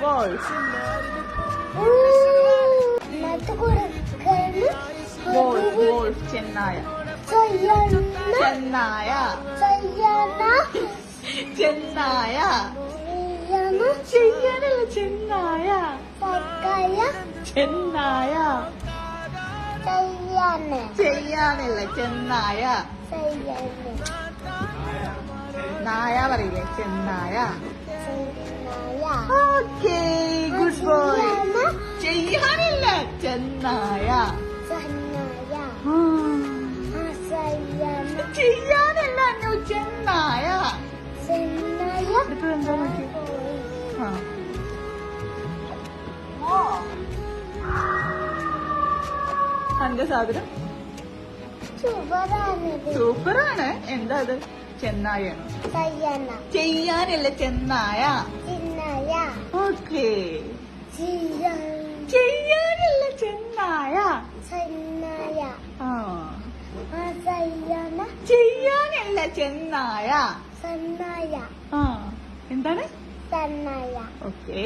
Wolf. Wolf. ചെന്നായ. ചെന്നായ. ചെന്നായ. ചെയ്യാനല്ല ചെന്നായ. ചെന്നായ. ചെയ്യാനല്ല ചെന്നായ. നായ പറയില്ലേ ചെന്നായ. Okay good boy. ചെയ്യാനില്ല ചെന്നായ. ചെയ്യാനല്ല ചെന്നായ. ഇപ്പോഴെന്താ നോക്കി തന്റെ സാധനം സൂപ്പറാണ്. എന്താ അത്? ചെന്നായാണ്. ചെയ്യാനല്ല ചെന്നായ. ഓക്കേ ചെയ്യാനല്ല ചെന്നായ. ചെയ്യാനല്ല ചെന്നായ. എന്താണ്? ഓക്കേ.